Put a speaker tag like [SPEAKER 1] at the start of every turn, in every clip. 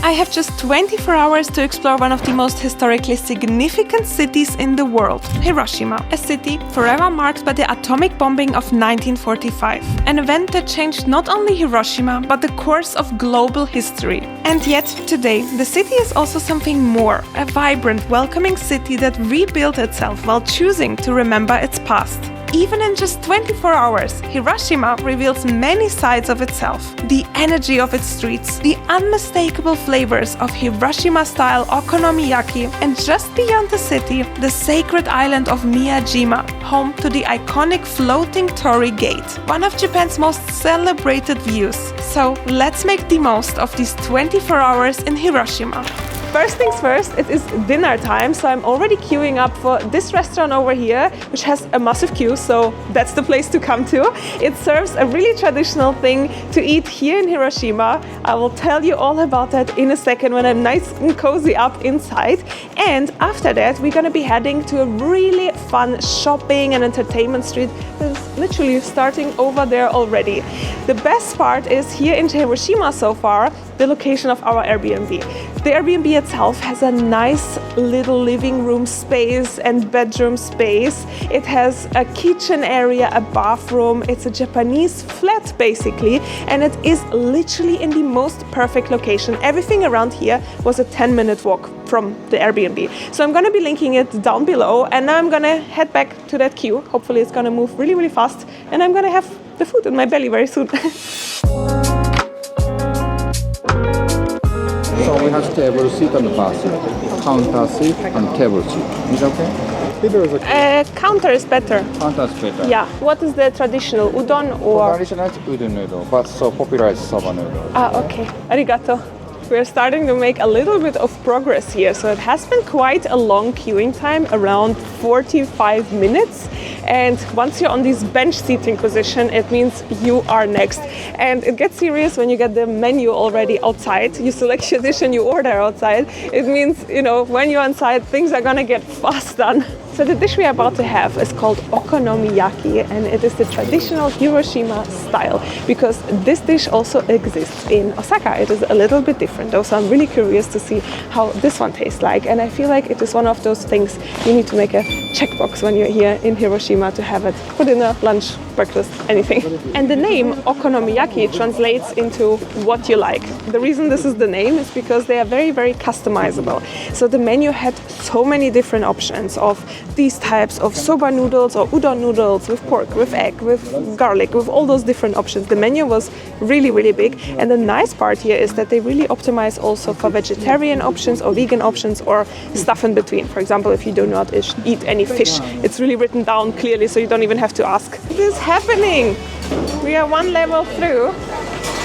[SPEAKER 1] I have just 24 hours to explore one of the most historically significant cities in the world, Hiroshima, a city forever marked by the atomic bombing of 1945, an event that changed not only Hiroshima, but the course of global history. And yet, today, the city is also something more, a vibrant, welcoming city that rebuilt itself while choosing to remember its past. Even in just 24 hours, Hiroshima reveals many sides of itself. The energy of its streets, the unmistakable flavors of Hiroshima-style Okonomiyaki, and just beyond the city, the sacred island of Miyajima, home to the iconic floating Torrii gate, one of Japan's most celebrated views. So let's make the most of these 24 hours in Hiroshima. First things first, it is dinner time, so I'm already queuing up for this restaurant over here, which has a massive queue, so that's the place to come to. It serves a really traditional thing to eat here in Hiroshima. I will tell you all about that in a second when I'm nice and cozy up inside. And after that, we're gonna be heading to a really fun shopping and entertainment street that's literally starting over there already. The best part is here in Hiroshima so far, the location of our Airbnb. The Airbnb itself has a nice little living room space and bedroom space. It has a kitchen area, a bathroom. It's a Japanese flat basically, and it is literally in the most perfect location. Everything around here was a 10-minute walk from the Airbnb. So I'm gonna be linking it down below, and now I'm gonna head back to that queue. Hopefully it's gonna move really, really fast, and I'm gonna have the food in my belly very soon.
[SPEAKER 2] So we have table seat and bar seat, counter seat and table seat. Is that okay?
[SPEAKER 1] Counter is better.
[SPEAKER 2] Counter is better.
[SPEAKER 1] Yeah. What is the traditional udon or?
[SPEAKER 2] Traditional is udon noodle, but so popular is soba noodle.
[SPEAKER 1] Ah, okay. Arigato. We're starting to make a little bit of progress here. So it has been quite a long queuing time, around 45 minutes. And once you're on this bench seating position, it means you are next. And it gets serious when you get the menu already outside. You select your dish and you order outside. It means, you know, when you're inside, things are gonna get fast done. So the dish we are about to have is called Okonomiyaki, and it is the traditional Hiroshima style, because this dish also exists in Osaka. It is a little bit different though, so I'm really curious to see how this one tastes like. And I feel like it is one of those things you need to make a checkbox when you're here in Hiroshima to have it for dinner, lunch, breakfast, anything. And the name Okonomiyaki translates into what you like. The reason this is the name is because they are very, very customizable. So the menu had so many different options of these types of soba noodles or udon noodles with pork, with egg, with garlic, with all those different options. The menu was really, really big. And the nice part here is that they really optimize also for vegetarian options or vegan options or stuff in between. For example, if you do not eat any fish, it's really written down clearly so you don't even have to ask. What is happening? We are one level through.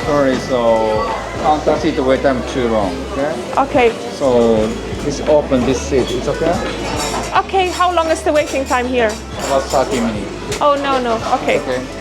[SPEAKER 2] Sorry, so counter seat wait time too long, okay?
[SPEAKER 1] Okay.
[SPEAKER 2] So this open this seat, it's okay?
[SPEAKER 1] Okay, how long is the waiting time here?
[SPEAKER 2] About 30 minutes.
[SPEAKER 1] Oh, no. Okay.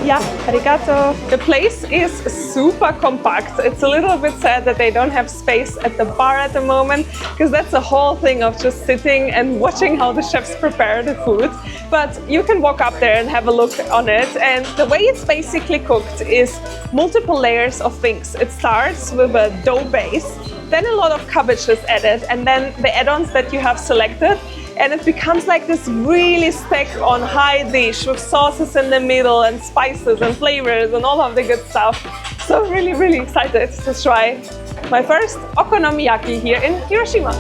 [SPEAKER 1] Yeah, arigato. The place is super compact. It's a little bit sad that they don't have space at the bar at the moment, because that's the whole thing of just sitting and watching how the chefs prepare the food. But you can walk up there and have a look on it. And the way it's basically cooked is multiple layers of things. It starts with a dough base, then a lot of cabbage is added, and then the add-ons that you have selected. And it becomes like this really stacked on high dish with sauces in the middle and spices and flavors and all of the good stuff. So really, really excited to try my first Okonomiyaki here in Hiroshima.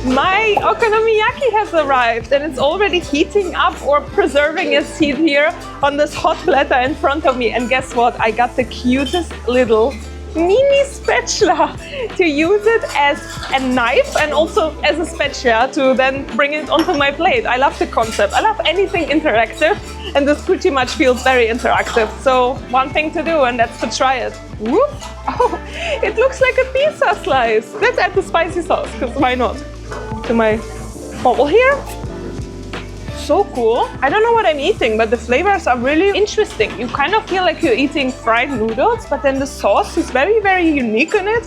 [SPEAKER 1] My Okonomiyaki has arrived, and it's already heating up or preserving its heat here on this hot platter in front of me. And guess what? I got the cutest little mini spatula to use it as a knife and also as a spatula to then bring it onto my plate. I love the concept. I love anything interactive, and this pretty much feels very interactive. So one thing to do, and that's to try it. Whoop! Oh, it looks like a pizza slice. Let's add the spicy sauce, because why not? To my bowl here. So cool. I don't know what I'm eating, but the flavors are really interesting. You kind of feel like you're eating fried noodles, but then the sauce is very, very unique in it,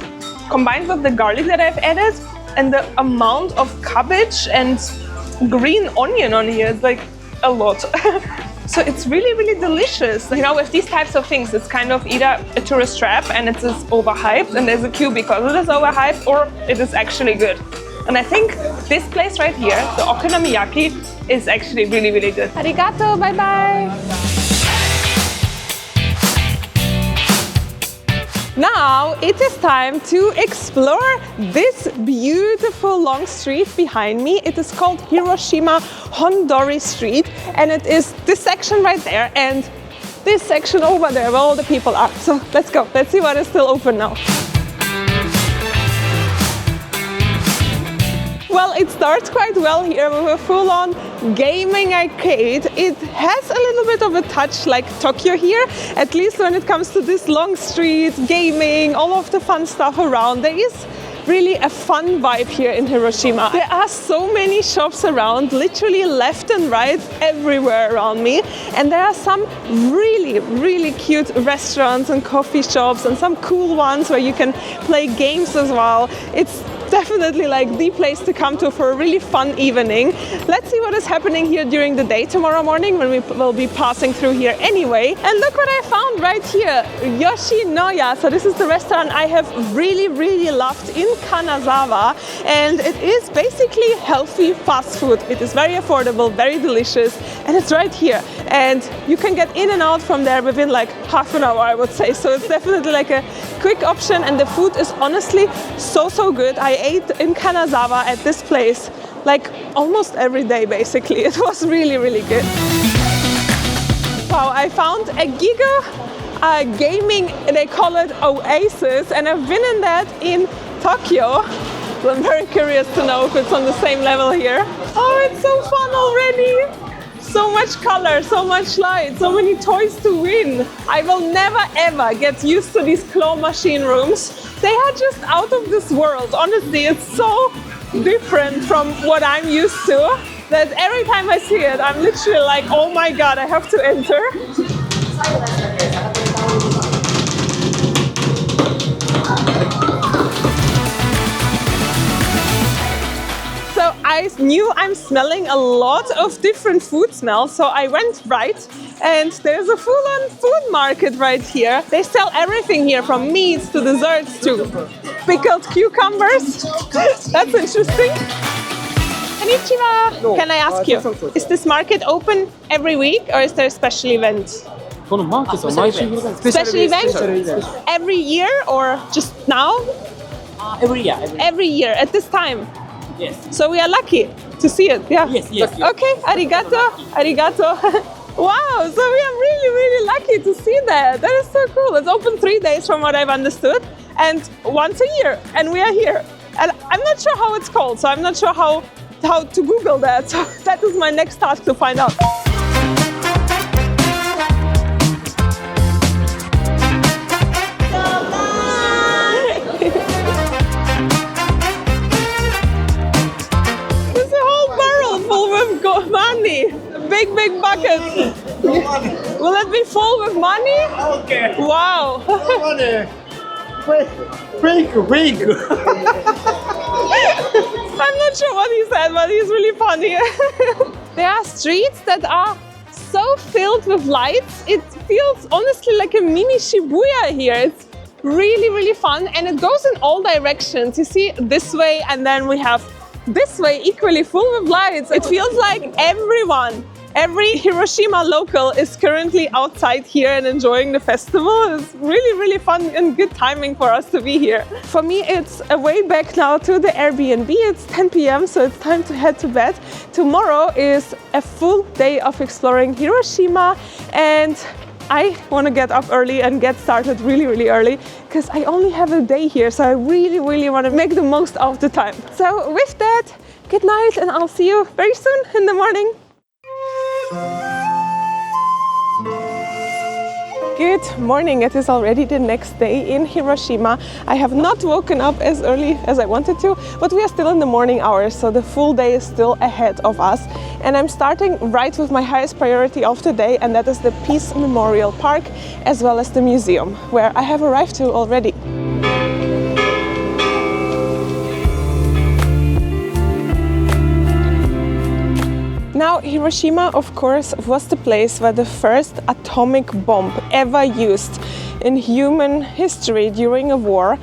[SPEAKER 1] combined with the garlic that I've added, and the amount of cabbage and green onion on here is like a lot. So it's really, really delicious. You know, with these types of things, it's kind of either a tourist trap and it is overhyped and there's a queue because it is overhyped, or it is actually good. And I think this place right here, the Okonomiyaki, is actually really, really good. Arigato, bye-bye. Now it is time to explore this beautiful long street behind me. It is called Hiroshima Hondori Street, and it is this section right there and this section over there where all the people are. So let's go, let's see what is still open now. Well, it starts quite well here with a full-on gaming arcade. It has a little bit of a touch like Tokyo here, at least when it comes to this long street, gaming, all of the fun stuff around. There is really a fun vibe here in Hiroshima. There are so many shops around, literally left and right everywhere around me. And there are some really, really cute restaurants and coffee shops and some cool ones where you can play games as well. It's definitely like the place to come to for a really fun evening. Let's see what is happening here during the day tomorrow morning when we will be passing through here anyway. And look what I found right here, Yoshinoya. So this is the restaurant I have really, really loved in Kanazawa, and it is basically healthy fast food. It is very affordable, very delicious, and it's right here. And you can get in and out from there within like half an hour, I would say. So it's definitely like a quick option, and the food is honestly so good. I ate in Kanazawa at this place like almost every day basically. It was really, really good. Wow, I found a giga gaming, they call it Oasis, and I've been in that in Tokyo. So I'm very curious to know if it's on the same level here. Oh, it's so fun already. So much color, so much light, so many toys to win. I will never ever get used to these claw machine rooms. They are just out of this world. Honestly, it's so different from what I'm used to that every time I see it, I'm literally like, oh my God, I have to enter. So I knew I'm smelling a lot of different food smells, so I went right, and there's a full-on food market right here. They sell everything here, from meats to desserts to pickled cucumbers. That's interesting. Konnichiwa! Can I ask you, is this market open every week or is there a special event? Special event? Every year or just now?
[SPEAKER 3] Every year.
[SPEAKER 1] Every year at this time?
[SPEAKER 3] Yes.
[SPEAKER 1] So we are lucky to see it, yeah?
[SPEAKER 3] Yes.
[SPEAKER 1] Okay, arigato, arigato. Wow, so we are really, really lucky to see that. That is so cool. It's open 3 days from what I've understood, and once a year, and we are here. And I'm not sure how it's called, so I'm not sure how to Google that. So that is my next task to find out. Money, big bucket. Will it be full with money?
[SPEAKER 3] Okay.
[SPEAKER 1] Wow.
[SPEAKER 3] Money. Big.
[SPEAKER 1] I'm not sure what he said, but he's really funny. There are streets that are so filled with lights. It feels honestly like a mini Shibuya here. It's really, really fun, and it goes in all directions. You see this way, and then we have this way equally full of lights. It feels like every Hiroshima local is currently outside here and enjoying the festival. It's really, really fun and good timing for us to be here. For me, it's a way back now to the Airbnb. It's 10 p.m, so it's time to head to bed. Tomorrow is a full day of exploring Hiroshima, and I want to get up early and get started really, really early because I only have a day here, so I really, really want to make the most of the time. So with that, good night, and I'll see you very soon in the morning. Good morning, it is already the next day in Hiroshima. I have not woken up as early as I wanted to, but we are still in the morning hours, so the full day is still ahead of us. And I'm starting right with my highest priority of the day, and that is the Peace Memorial Park, as well as the museum, where I have arrived to already. Now, Hiroshima, of course, was the place where the first atomic bomb ever used in human history during a war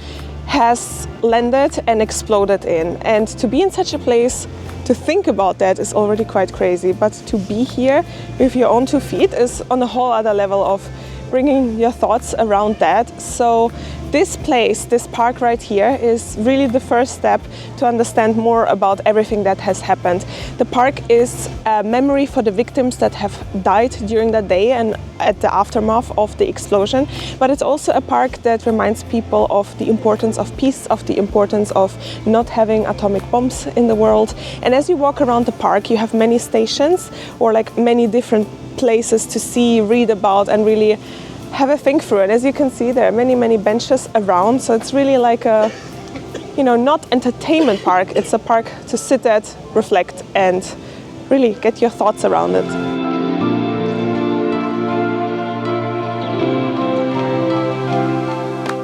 [SPEAKER 1] has landed and exploded in. And to be in such a place, to think about that is already quite crazy. But to be here with your own 2 feet is on a whole other level of bringing your thoughts around that. So this place, this park right here, is really the first step to understand more about everything that has happened. The park is a memory for the victims that have died during that day and at the aftermath of the explosion. But it's also a park that reminds people of the importance of peace, of the importance of not having atomic bombs in the world. And as you walk around the park, you have many stations or like many different places to see, read about, and really have a think through it. As you can see, there are many benches around, so it's really like a, not entertainment park, it's a park to sit at, reflect, and really get your thoughts around it.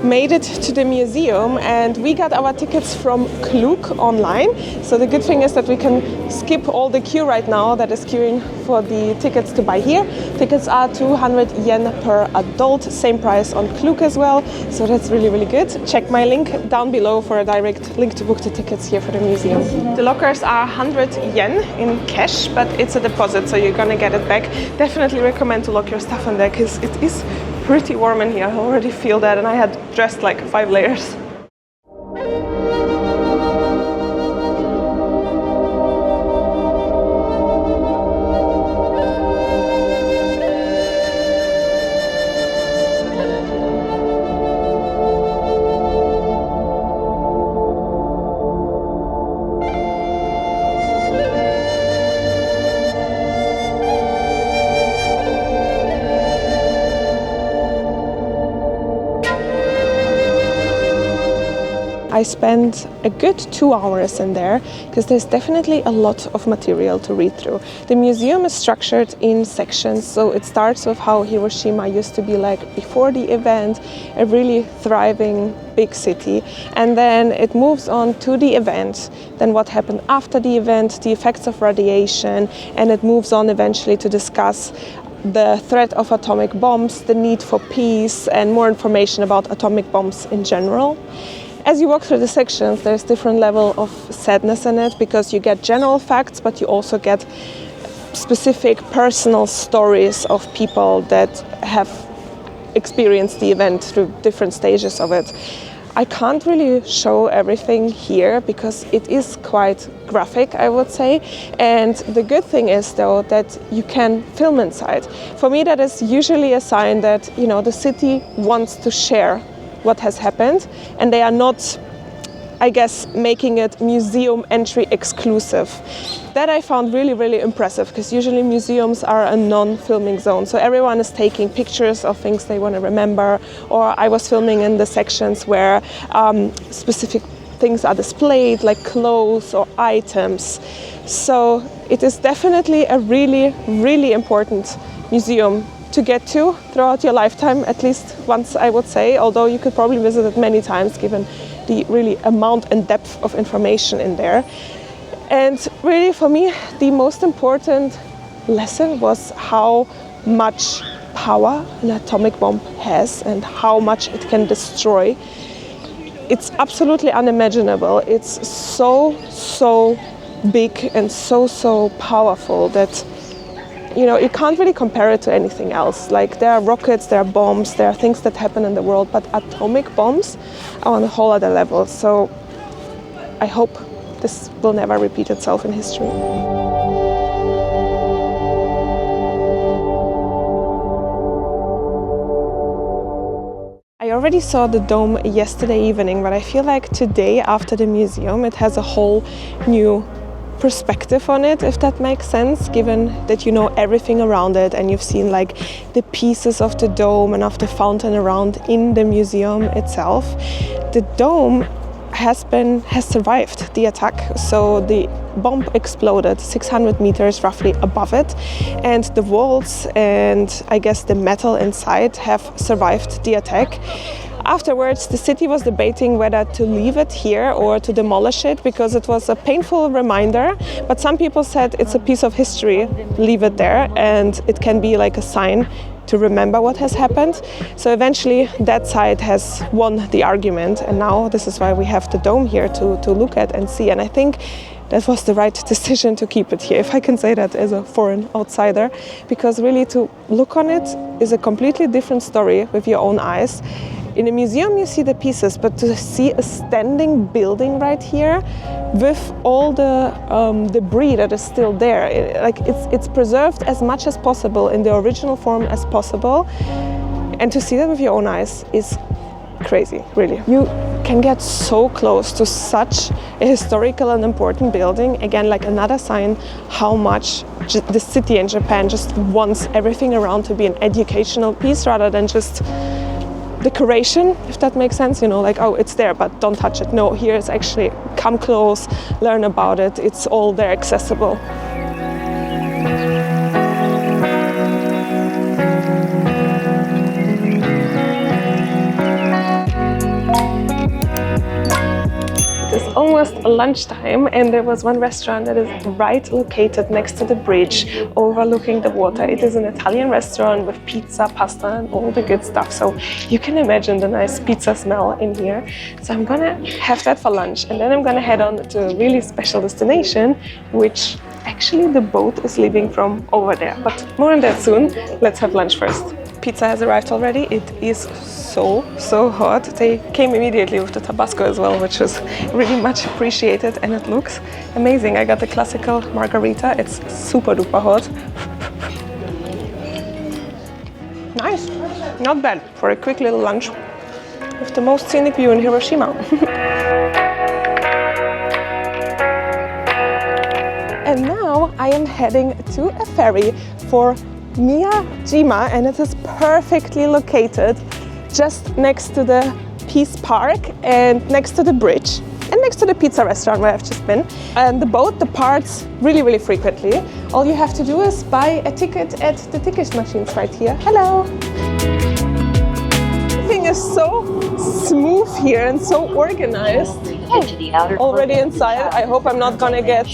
[SPEAKER 1] Made it to the museum, and we got our tickets from Klook online. So the good thing is that we can skip all the queue right now that is queuing for the tickets to buy here. Tickets are 200 yen per adult, same price on Klook as well. So that's really good. Check my link down below for a direct link to book the tickets here for the museum. The lockers are 100 yen in cash, but it's a deposit, so you're gonna get it back. Definitely recommend to lock your stuff in there because it is pretty warm in here. I already feel that, and I had dressed like 5 layers. I spent a good 2 hours in there because there's definitely a lot of material to read through. The museum is structured in sections, so it starts with how Hiroshima used to be like before the event, a really thriving big city, and then it moves on to the event, then what happened after the event, the effects of radiation, and it moves on eventually to discuss the threat of atomic bombs, the need for peace, and more information about atomic bombs in general. As you walk through the sections, there's different level of sadness in it because you get general facts, but you also get specific personal stories of people that have experienced the event through different stages of it. I can't really show everything here because it is quite graphic, I would say. And the good thing is, though, that you can film inside. For me, that is usually a sign that, the city wants to share what has happened, and they are not, I guess, making it museum entry exclusive. That I found really impressive because usually museums are a non-filming zone, so everyone is taking pictures of things they want to remember, or I was filming in the sections where specific things are displayed, like clothes or items. So it is definitely a really important museum to get to throughout your lifetime, at least once, I would say, although you could probably visit it many times given the really amount and depth of information in there. And really for me, the most important lesson was how much power an atomic bomb has and how much it can destroy. It's absolutely unimaginable. It's so big and so powerful that you can't really compare it to anything else. Like, there are rockets, there are bombs, there are things that happen in the world, but atomic bombs are on a whole other level. So I hope this will never repeat itself in history. I already saw the dome yesterday evening, but I feel like today, after the museum, it has a whole new perspective on it, if that makes sense, given that you know everything around it and you've seen like the pieces of the dome and of the fountain around in the museum itself. The dome has survived the attack. So the bomb exploded 600 meters roughly above it, and the walls and I guess the metal inside have survived the attack. Afterwards, the city was debating whether to leave it here or to demolish it because it was a painful reminder. But some people said it's a piece of history, leave it there, and it can be like a sign to remember what has happened. So eventually that side has won the argument, and now this is why we have the dome here to look at and see. And I think that was the right decision to keep it here, if I can say that as a foreign outsider, because really to look on it is a completely different story with your own eyes. In a museum you see the pieces, but to see a standing building right here with all the debris that is still there, it's preserved as much as possible in the original form as possible, and to see that with your own eyes is crazy, really. You can get so close to such a historical and important building. Again, like another sign how much the city in Japan just wants everything around to be an educational piece rather than just decoration, if that makes sense, you know, like, oh, it's there, but don't touch it. No, here it's actually come close, learn about it, it's all there accessible. It's almost lunchtime, and there was one restaurant that is right located next to the bridge overlooking the water. It is an Italian restaurant with pizza, pasta and all the good stuff, so you can imagine the nice pizza smell in here. So I'm gonna have that for lunch, and then I'm gonna head on to a really special destination, which actually the boat is leaving from over there, but more on that soon. Let's have lunch first. Pizza has arrived already. It is so hot. They came immediately with the Tabasco as well, which was really much appreciated, and it looks amazing. I got the classical margarita. It's super duper hot. Nice, not bad for a quick little lunch with the most scenic view in Hiroshima. And now I am heading to a ferry for Miyajima, and it is perfectly located just next to the Peace Park and next to the bridge and next to the pizza restaurant where I've just been. And the boat departs really frequently. All you have to do is buy a ticket at the ticket machines right here. Hello! Everything is so smooth here and so organized. Oh, already inside. I hope I'm not gonna get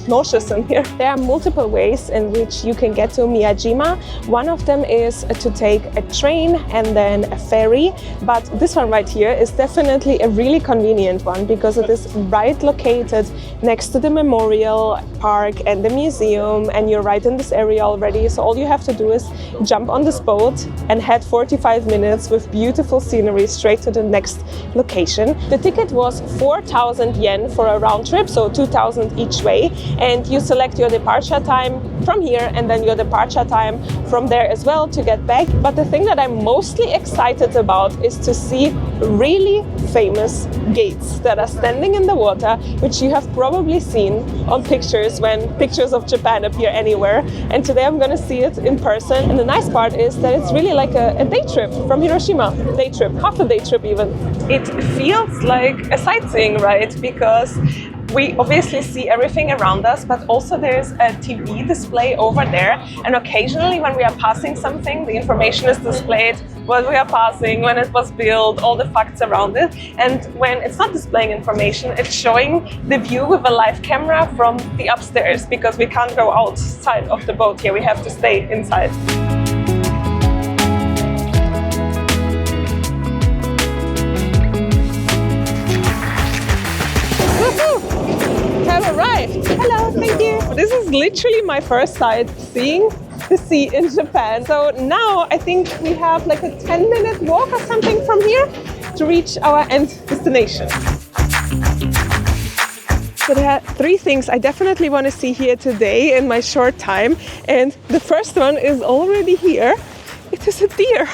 [SPEAKER 1] nauseous in here. There are multiple ways in which you can get to Miyajima. One of them is to take a train and then a ferry, but this one right here is definitely a really convenient one because it is right located next to the memorial park and the museum, and you're right in this area already. So all you have to do is jump on this boat and head 45 minutes with beautiful scenery straight to the next location. The ticket was 4,000 yen for a round trip, so 2,000 each way, and you select your departure time from here and then your departure time from there as well to get back. But the thing that I'm mostly excited about is to see really famous gates that are standing in the water, which you have probably seen on pictures when pictures of Japan appear anywhere, and today I'm gonna see it in person. And the nice part is that it's really like a day trip from Hiroshima, day trip, half a day trip even. It feels like a sightseeing ride because we obviously see everything around us, but also there's a TV display over there, and occasionally when we are passing something, the information is displayed, what we are passing, when it was built, all the facts around it. And when it's not displaying information, it's showing the view with a live camera from the upstairs, because we can't go outside of the boat here, we have to stay inside. Have arrived. Hello, thank you. This is literally my first sight seeing the sea in Japan. So now I think we have like a 10-minute walk or something from here to reach our end destination. So there are three things I definitely want to see here today in my short time. And the first one is already here. It is a deer.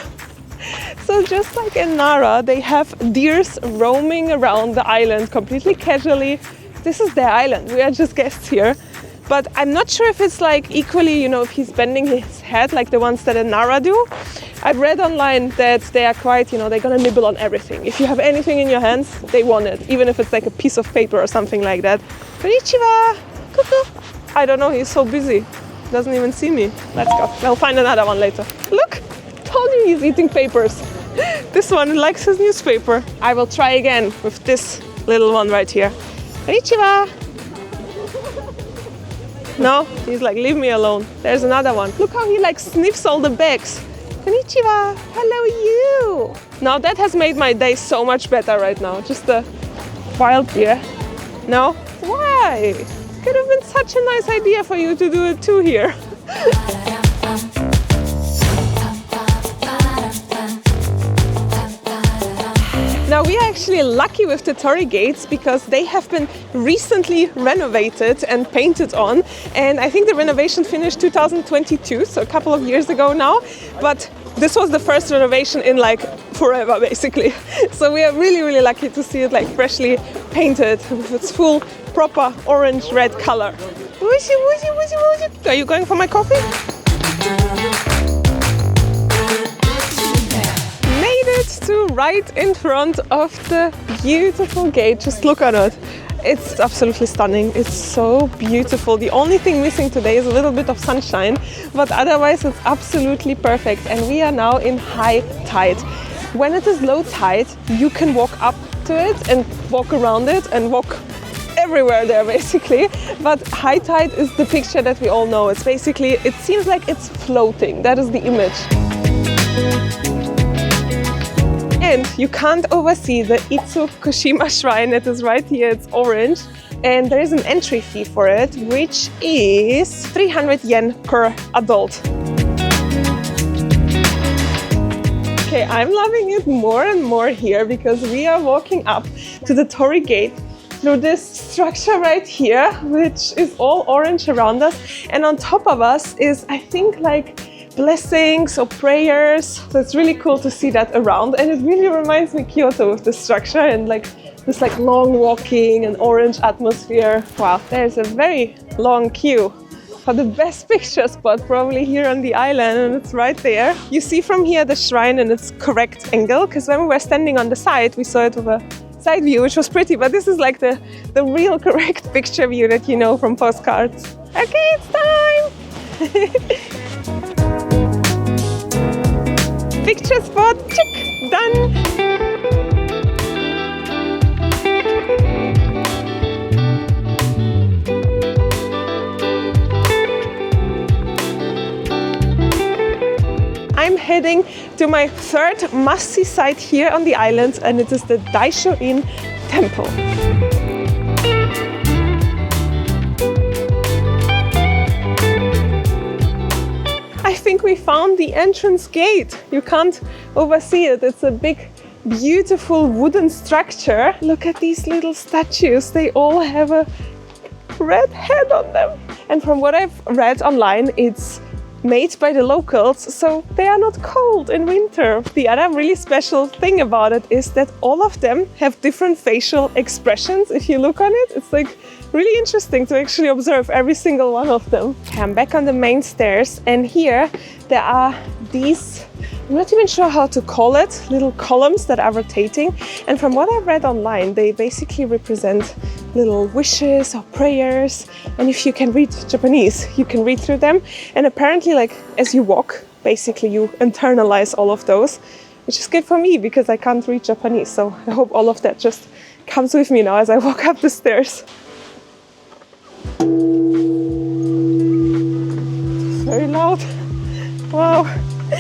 [SPEAKER 1] So just like in Nara, they have deers roaming around the island completely casually. This is their island, we are just guests here. But I'm not sure if it's like equally, you know, if he's bending his head like the ones that in Nara do. I've read online that they are quite, you know, they're gonna nibble on everything. If you have anything in your hands, they want it, even if it's like a piece of paper or something like that. Konnichiwa! Cuckoo! I don't know, he's so busy. Doesn't even see me. Let's go. We'll find another one later. Look! Told you he's eating papers. This one likes his newspaper. I will try again with this little one right here. Konnichiwa! No, he's like, leave me alone. There's another one. Look how he like sniffs all the bags. Konnichiwa! Hello you! Now that has made my day so much better right now. Just a wild beer. No? Why? Could have been such a nice idea for you to do it too here. Now we are actually lucky with the Torrii gates because they have been recently renovated and painted on, and I think the renovation finished 2022, so a couple of years ago now, but this was the first renovation in like forever basically. So we are really lucky to see it like freshly painted with its full proper orange red color. Woozy, woozy, woozy, woozy. Are you going for my coffee? To right in front of the beautiful gate. Just look at it. It's absolutely stunning. It's so beautiful. The only thing missing today is a little bit of sunshine, but otherwise it's absolutely perfect. And we are now in high tide. When it is low tide, you can walk up to it and walk around it and walk everywhere there basically. But high tide is the picture that we all know. It's basically, it seems like it's floating. That is the image. And you can't oversee the Itsukushima Shrine. It is right here, it's orange. And there is an entry fee for it, which is 300 yen per adult. Okay, I'm loving it more and more here because we are walking up to the Torrii gate through this structure right here, which is all orange around us. And on top of us is, I think, like blessings or prayers. So it's really cool to see that around, and it really reminds me Kyoto with the structure and like this like long walking and orange atmosphere. Wow, there's a very long queue for the best picture spot probably here on the island, and it's right there. You see from here the shrine in its correct angle, because when we were standing on the side we saw it with a side view, which was pretty, but this is like the real correct picture view that you know from postcards. Okay, it's time! Picture spot, check, done! I'm heading to my third must-see site here on the island, and it is the Daisho-in Temple. I think we found the entrance gate. You can't oversee it. It's a big, beautiful wooden structure. Look at these little statues. They all have a red head on them. And from what I've read online, it's made by the locals, so they are not cold in winter. The other really special thing about it is that all of them have different facial expressions. If you look on it, it's like really interesting to actually observe every single one of them. I'm back on the main stairs, and here there are these, I'm not even sure how to call it, little columns that are rotating. And from what I've read online, they basically represent little wishes or prayers. And if you can read Japanese, you can read through them. And apparently, like, as you walk, basically you internalize all of those, which is good for me because I can't read Japanese. So I hope all of that just comes with me now as I walk up the stairs. Very loud. Wow.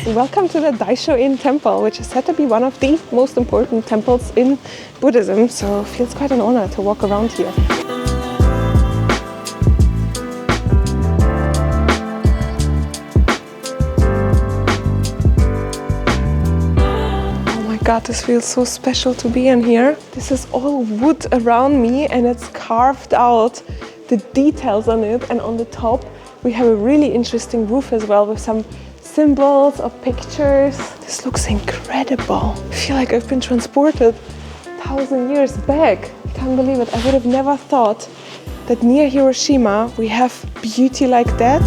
[SPEAKER 1] Welcome to the Daisho-in Temple, which is said to be one of the most important temples in Buddhism, so it feels quite an honor to walk around here. Oh my god, this feels so special to be in here. This is all wood around me, and it's carved out, the details on it, and on the top we have a really interesting roof as well with some symbols or pictures. This looks incredible. I feel like I've been transported 1,000 years back. I can't believe it. I would have never thought that near Hiroshima we have beauty like that.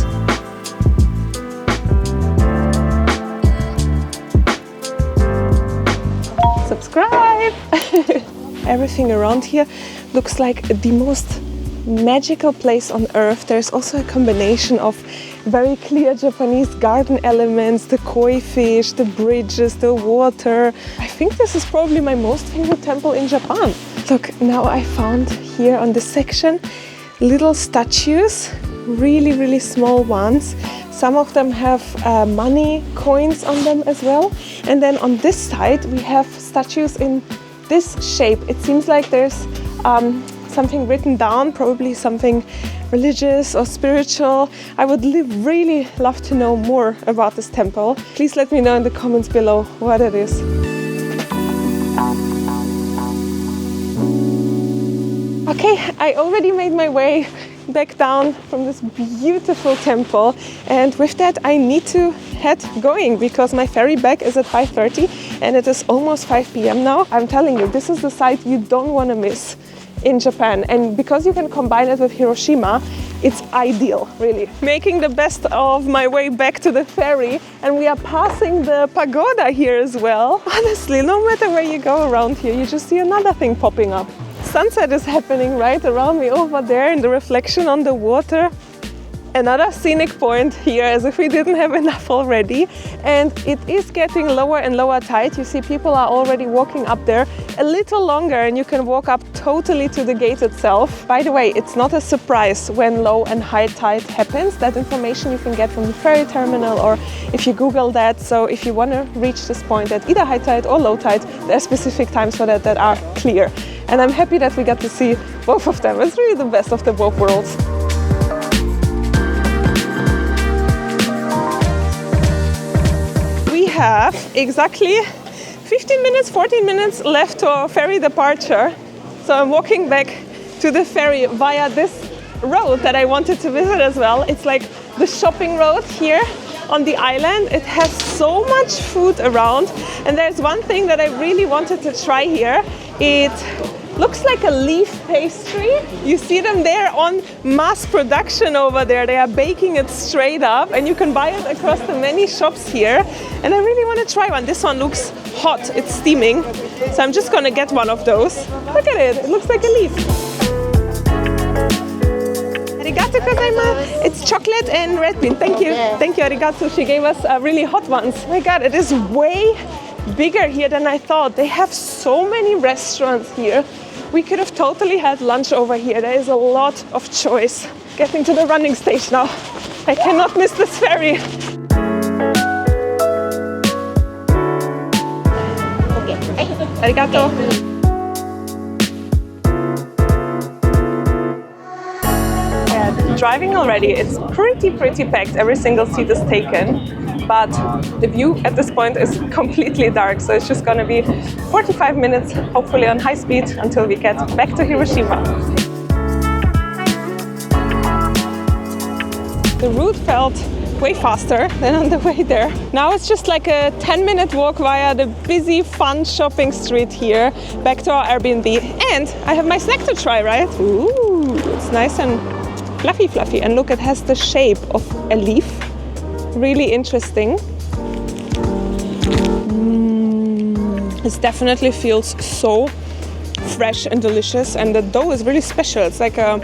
[SPEAKER 1] Subscribe! Everything around here looks like the most magical place on earth. There's also a combination of very clear Japanese garden elements, the koi fish, the bridges, the water. I think this is probably my most favorite temple in Japan. Look, now I found here on this section little statues, really, really small ones. Some of them have money coins on them as well. And then on this side, we have statues in this shape. It seems like there's something written down, probably something religious or spiritual. I would really love to know more about this temple. Please let me know in the comments below what it is. Okay, I already made my way back down from this beautiful temple, and with that I need to head going because my ferry back is at 5:30 and it is almost 5 p.m. now. I'm telling you, this is the site you don't want to miss in Japan, and because you can combine it with Hiroshima, it's ideal, really. Making the best of my way back to the ferry, and we are passing the pagoda here as well. Honestly, no matter where you go around here, you just see another thing popping up. Sunset is happening right around me over there in the reflection on the water. Another scenic point here, as if we didn't have enough already. And it is getting lower and lower tide. You see people are already walking up there a little longer, and you can walk up totally to the gate itself. By the way, it's not a surprise when low and high tide happens. That information you can get from the ferry terminal, or if you Google that. So if you want to reach this point at either high tide or low tide, there are specific times for that are clear. And I'm happy that we got to see both of them. It's really the best of the both worlds. We have exactly 15 minutes, 14 minutes left to our ferry departure. So I'm walking back to the ferry via this road that I wanted to visit as well. It's like the shopping road here on the island. It has so much food around, and there's one thing that I really wanted to try here. It looks like a leaf pastry. You see them there on mass production over there. They are baking it straight up, and you can buy it across the many shops here. And I really want to try one. This one looks hot, it's steaming. So I'm just gonna get one of those. Look at it, it looks like a leaf. Arigato gozaimasu. It's chocolate and red bean. Thank you. Thank you, arigato. She gave us really hot ones. Oh my God, it is way bigger here than I thought. They have so many restaurants here. We could have totally had lunch over here. There is a lot of choice. Getting to the running stage now. I cannot miss this ferry. Okay. Arigato. Driving already, it's pretty packed. Every single seat is taken. But the view at this point is completely dark, so it's just gonna be 45 minutes, hopefully on high speed, until we get back to Hiroshima. The route felt way faster than on the way there. Now it's just like a 10-minute walk via the busy, fun shopping street here, back to our Airbnb. And I have my snack to try, right? Ooh, it's nice and fluffy. And look, it has the shape of a leaf. Really interesting. It definitely feels so fresh and delicious, and the dough is really special. It's like a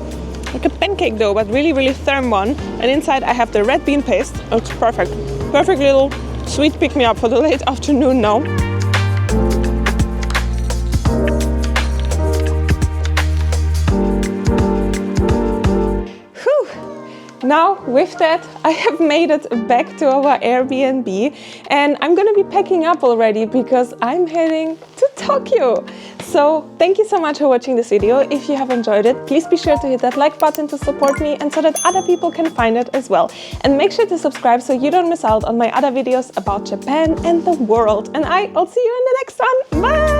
[SPEAKER 1] pancake dough, but really firm one. And inside I have the red bean paste. It's perfect. Perfect little sweet pick-me-up for the late afternoon now. Now, with that, I have made it back to our Airbnb, and I'm gonna be packing up already because I'm heading to Tokyo. So thank you so much for watching this video. If you have enjoyed it, please be sure to hit that like button to support me and so that other people can find it as well. And make sure to subscribe so you don't miss out on my other videos about Japan and the world. And I'll see you in the next one. Bye!